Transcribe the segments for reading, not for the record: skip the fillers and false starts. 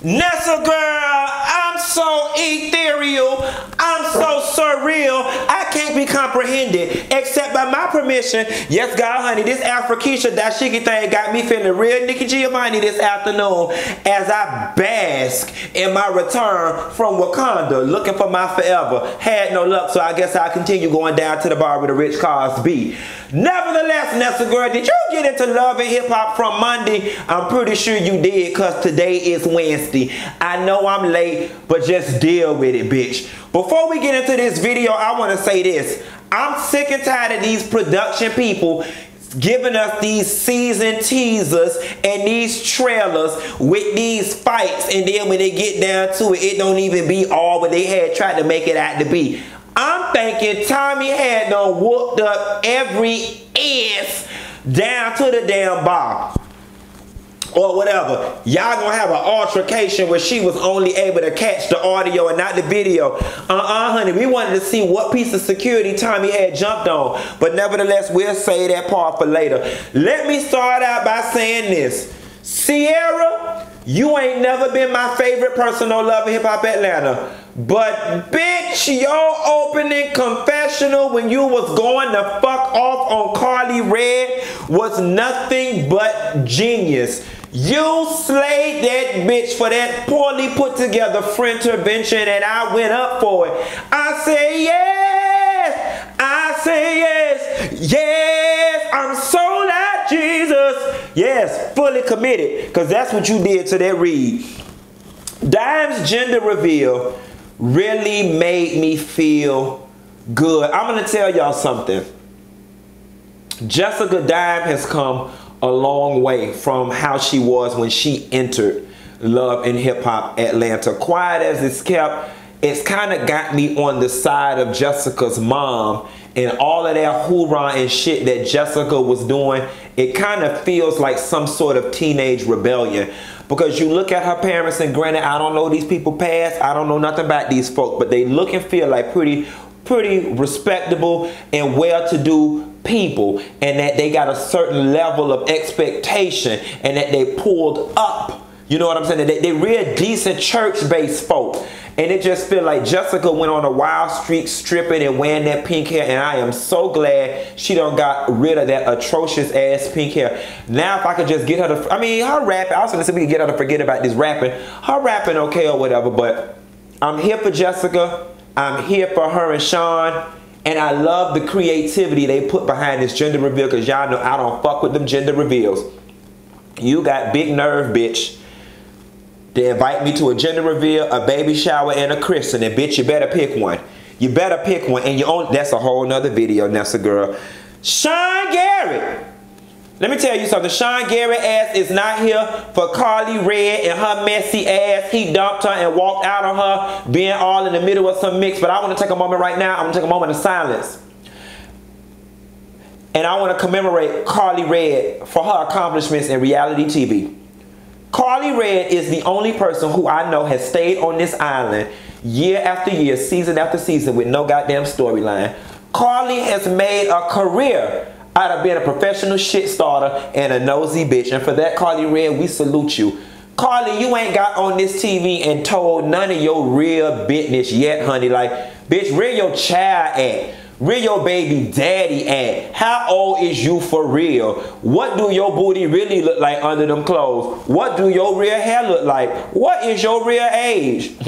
Nessa girl, I'm so ethereal, I'm so surreal, I can't be comprehended except by my permission. Yes, God, honey, this Afrikeisha dashiki thing got me feeling real Nikki Giovanni this afternoon as I bask in my return from Wakanda, looking for my forever. Had no luck, so I guess I'll continue going down to the bar with the rich cars be. Nevertheless, Nessa girl, did you get into love and hip hop from Monday? I'm pretty sure you did, because today is Wednesday. I know I'm late, but just deal with it, bitch. Before we get into this video, I want to say this. I'm sick and tired of these production people giving us these season teasers and these trailers with these fights, and then when they get down to it, it don't even be all what they had tried to make it out to be. I'm thinking Tommie had done whooped up every ass down to the damn bar or whatever. Y'all gonna have an altercation where she was only able to catch the audio and not the video. Honey, we wanted to see what piece of security Tommie had jumped on, but nevertheless, we'll say that part for later. Let me start out by saying this. Sierra, you ain't never been my favorite person on Love and Hip Hop Atlanta. But bitch, your opening confessional when you was going the fuck off on Karlie Red was nothing but genius. You slayed that bitch for that poorly put together French intervention, and I went up for it. I say yes, I say yes, yes, I'm sold out, Jesus. Yes, fully committed, because that's what you did to that read. Dime's gender reveal really made me feel good. I'm going to tell y'all something. Jessica Dime has come a long way from how she was when she entered Love and Hip Hop Atlanta. Quiet as it's kept, it's kind of got me on the side of Jessica's mom and all of that hoorah and shit that Jessica was doing. It kind of feels like some sort of teenage rebellion. Because you look at her parents, and granted, I don't know these people past, I don't know nothing about these folk, but they look and feel like pretty respectable and well-to-do people, and that they got a certain level of expectation, and that they pulled up. You know what I'm saying? They real decent church-based folk. And it just feel like Jessica went on a wild streak stripping and wearing that pink hair. And I am so glad she done got rid of that atrocious ass pink hair. Now if I could just get her to, I mean, her rapping, I was going to say we could get her to forget about this rapping. Her rapping okay or whatever, but I'm here for Jessica. I'm here for her and Sean. And I love the creativity they put behind this gender reveal, because y'all know I don't fuck with them gender reveals. You got big nerve, bitch. They invite me to a gender reveal, a baby shower, and a christening. Bitch, you better pick one. You better pick one. And you own, that's a whole nother video, Nessa girl. Sean Garrett. Let me tell you something. Sean Garrett ass is not here for Karlie Red and her messy ass. He dumped her and walked out on her, being all in the middle of some mix. But I want to take a moment right now. I want to take a moment of silence. And I want to commemorate Karlie Red for her accomplishments in reality TV. Karlie Red is the only person who I know has stayed on this island year after year, season after season, with no goddamn storyline. Karlie has made a career out of being a professional shit starter and a nosy bitch. And for that, Karlie Red, we salute you. Karlie, you ain't got on this TV and told none of your real business yet, honey. Like, bitch, where your child at? Where your baby daddy at? How old is you for real? What do your booty really look like under them clothes? What do your real hair look like? What is your real age?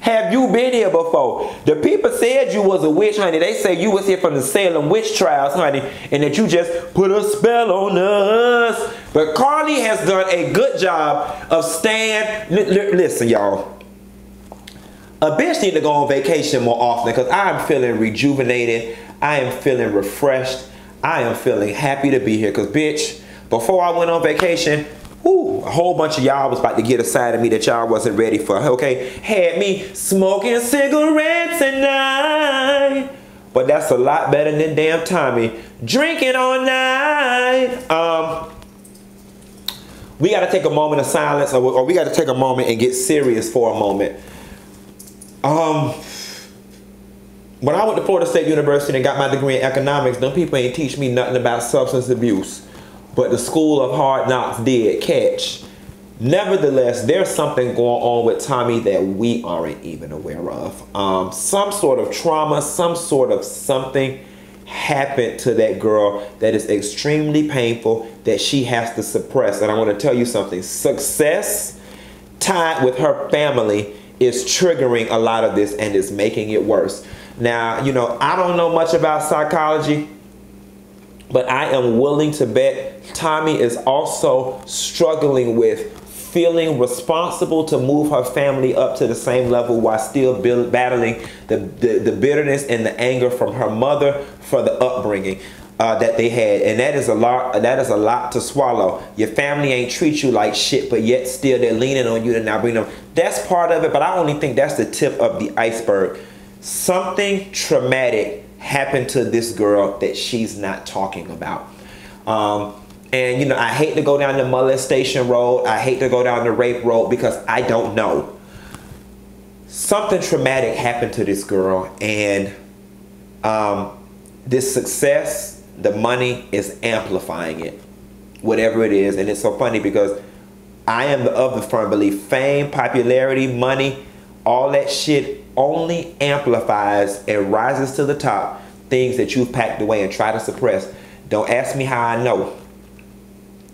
Have you been here before? The people said you was a witch, honey. They say you was here from the Salem witch trials, honey, and that you just put a spell on us. But Karlie has done a good job of staying. Listen, y'all. A bitch need to go on vacation more often, because I'm feeling rejuvenated. I am feeling refreshed. I am feeling happy to be here, because bitch, before I went on vacation, whoo, a whole bunch of y'all was about to get a side of me that y'all wasn't ready for, okay? Had me smoking cigarettes at night. But that's a lot better than damn Tommie drinking all night. We got to take a moment of silence, or we got to take a moment and get serious for a moment. When I went to Florida State University and got my degree in economics, them people ain't teach me nothing about substance abuse. But the School of Hard Knocks did catch. Nevertheless, there's something going on with Tommie that we aren't even aware of. Some sort of trauma, some sort of something happened to that girl that is extremely painful that she has to suppress. And I want to tell you something. Success tied with her family is triggering a lot of this and is making it worse. Now, you know, I don't know much about psychology, but I am willing to bet Tommie is also struggling with feeling responsible to move her family up to the same level while still battling the bitterness and the anger from her mother for the upbringing that they had. And that is a lot to swallow. Your family ain't treat you like shit, but yet still they're leaning on you to now bring them. That's part of it, but I only think that's the tip of the iceberg. Something traumatic happened to this girl that she's not talking about. And, you know, I hate to go down the molestation road. I hate to go down the rape road because I don't know. Something traumatic happened to this girl. And this success, the money is amplifying it. Whatever it is. And it's so funny because I am of the firm belief fame, popularity, money, all that shit only amplifies and rises to the top things that you've packed away and try to suppress. Don't ask me how I know.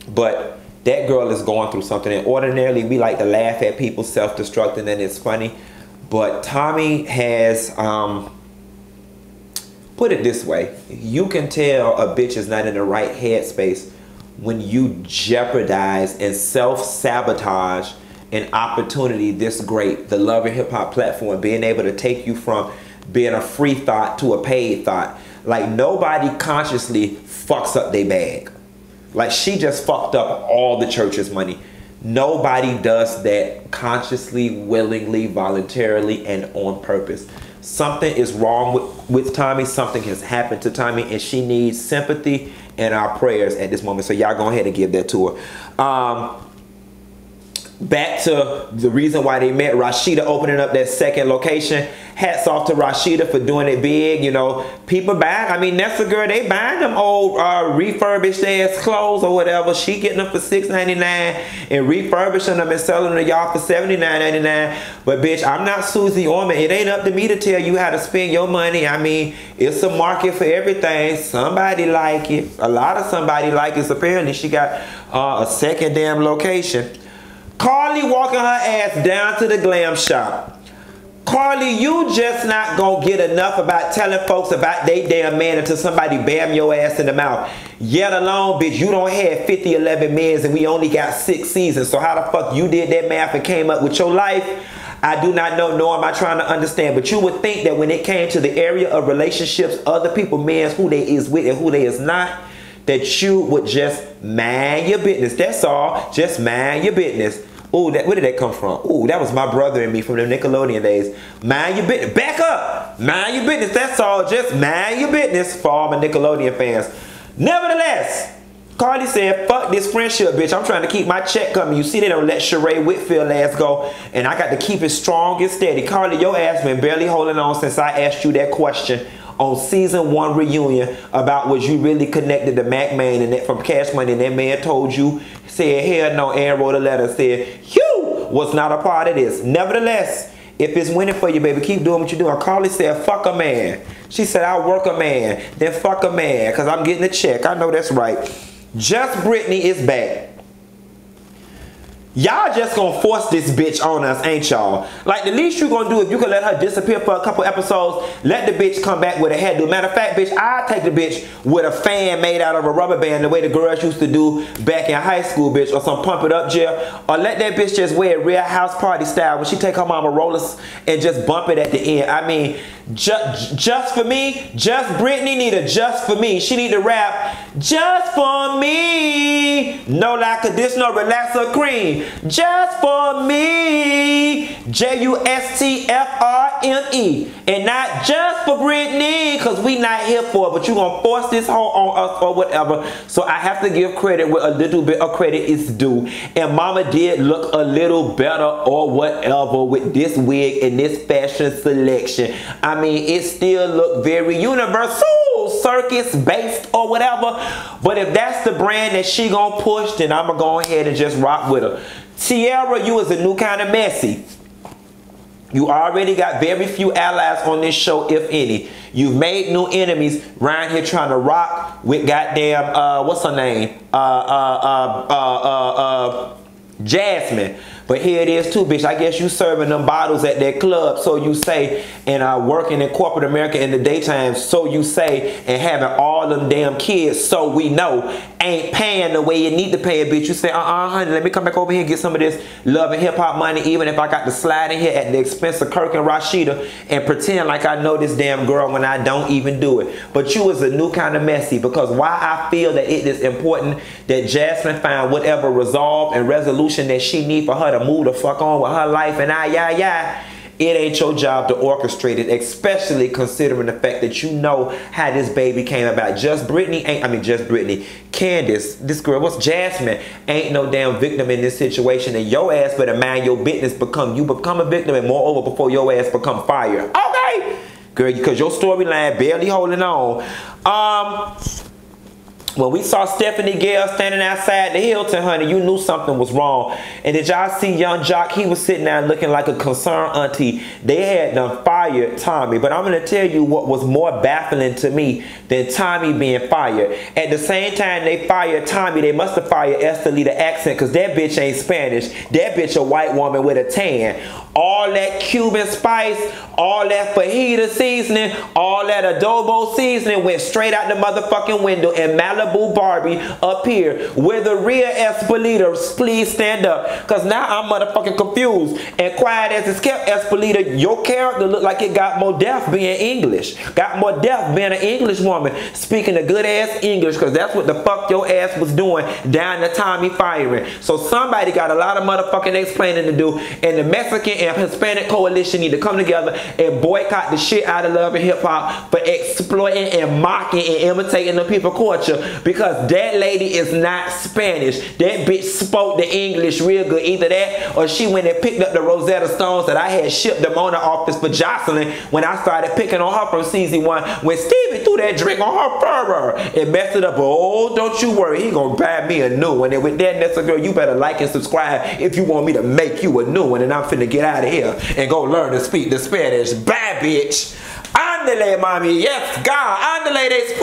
But that girl is going through something. And ordinarily, we like to laugh at people self-destructing and it's funny. But Tommie has, put it this way. You can tell a bitch is not in the right headspace when you jeopardize and self-sabotage an opportunity this great. The Love and Hip Hop platform being able to take you from being a free thought to a paid thought. Like nobody consciously fucks up their bag. Like she just fucked up all the church's money. Nobody does that consciously, willingly, voluntarily, and on purpose. Something is wrong with Tommie. Something has happened to Tommie, and she needs sympathy and our prayers at this moment. So y'all go ahead and give that to her. Back to the reason why they met, Rasheeda opening up that second location. Hats off to Rasheeda for doing it big. You know, people buying. I mean, that's a girl. They buying them old refurbished ass clothes or whatever. She getting them for $6.99 and refurbishing them and selling them to y'all for $79.99. But bitch, I'm not Susie Orman. It ain't up to me to tell you how to spend your money. I mean, it's a market for everything. Somebody like it. A lot of somebody like it. So apparently, she got a second damn location. Karlie walking her ass down to the glam shop. Karlie, you just not gonna get enough about telling folks about they damn man until somebody bam your ass in the mouth. Yet alone, bitch, you don't have 50, 11 mans and we only got 6 seasons. So how the fuck you did that math and came up with your life? I do not know, nor am I trying to understand. But you would think that when it came to the area of relationships, other people, mans, who they is with and who they is not, that you would just mind your business. That's all. Just mind your business. Ooh, where did that come from? Ooh, that was my brother and me from the Nickelodeon days. Mind your business. Back up. Mind your business. That's all. Just mind your business for all my Nickelodeon fans. Nevertheless, Karlie said, fuck this friendship, bitch. I'm trying to keep my check coming. You see, they don't let Sheree Whitfield ass go. And I got to keep it strong and steady. Karlie, your ass been barely holding on since I asked you that question on season 1 reunion about was you really connected to Mac Man and that from Cash Money, and that man told you, said hell no, and wrote a letter, said you was not a part of this. Nevertheless, if it's winning for you, baby, keep doing what you're doing. Karlie said, fuck a man. She said, I'll work a man, then fuck a man, because I'm getting a check. I know that's right. Just Brittany is back. Y'all just gonna force this bitch on us, ain't y'all? Like, the least you gonna do, if you can let her disappear for a couple episodes, let the bitch come back with a hairdo. Matter of fact, bitch, I'll take the bitch with a fan made out of a rubber band, the way the girls used to do back in high school, bitch, or some pump it up gel. Or let that bitch just wear Real House Party style when she take her mama rollers and just bump it at the end. I mean, just for me, just Brittany need a just for me. She need to rap just for me. No like a this, no relaxer cream. Just for me. J-U-S-T-F-R-M-E. And not just for Brittany, because we not here for it. But you gonna force this hoe on us or whatever. So I have to give credit where a little bit of credit is due. And mama did look a little better or whatever with this wig and this fashion selection. I mean, it still looked very universal, circus based or whatever. But if that's the brand that she gonna push, then I'm gonna go ahead and just rock with her. Tierra, you is a new kind of messy. You already got very few allies on this show, if any. You've made new enemies around here trying to rock with goddamn, what's her name? Jasmine. But here it is too, bitch. I guess you serving them bottles at that club, so you say, and working in corporate America in the daytime, so you say, and having all them damn kids, so we know, ain't paying the way you need to pay a bitch. You say, honey, let me come back over here and get some of this love and hip hop money, even if I got to slide in here at the expense of Kirk and Rasheeda and pretend like I know this damn girl when I don't even do it. But you is a new kind of messy, because why I feel that it is important that Jasmine find whatever resolve and resolution that she need for her to move the fuck on with her life, and it ain't your job to orchestrate it, especially considering the fact that you know how this baby came about. Just Brittany, Candace, this girl, what's Jasmine, ain't no damn victim in this situation, and your ass better mind your business. You become a victim, and moreover, before your ass become fire. Okay, girl, because your storyline barely holding on. When we saw Stephanie Gale standing outside the Hilton, honey, you knew something was wrong. And did y'all see young Jock? He was sitting there looking like a concerned auntie. They had done fired Tommie. But I'm going to tell you what was more baffling to me than Tommie being fired. At the same time they fired Tommie, they must have fired Estelita accent, because that bitch ain't Spanish. That bitch a white woman with a tan. All that Cuban spice, all that fajita seasoning, all that adobo seasoning went straight out the motherfucking window, and Malibu Barbie up here. Where the real Estelita, please stand up, because now I'm motherfucking confused. And quiet as it's kept, Estelita, your character looked like it got more depth being English. Got more depth being an English woman, speaking a good ass English, because that's what the fuck your ass was doing down the Tommie firing. So somebody got a lot of motherfucking explaining to do, and the Mexican and Hispanic coalition need to come together and boycott the shit out of love and hip hop for exploiting and mocking and imitating the people culture, because that lady is not Spanish. That bitch spoke the English real good. Either that or she went and picked up the Rosetta Stones that I had shipped them on the office for Jocelyn when I started picking on her from season 1, when Stevie threw that drink on her fervor and messed it up. Oh, don't you worry, he gonna buy me a new one. And with that, Nessa girl, you better like and subscribe if you want me to make you a new one. And I'm finna get out of here and go learn to speak the Spanish. Bye, bitch. Andale, mommy. Yes, God. Andale, they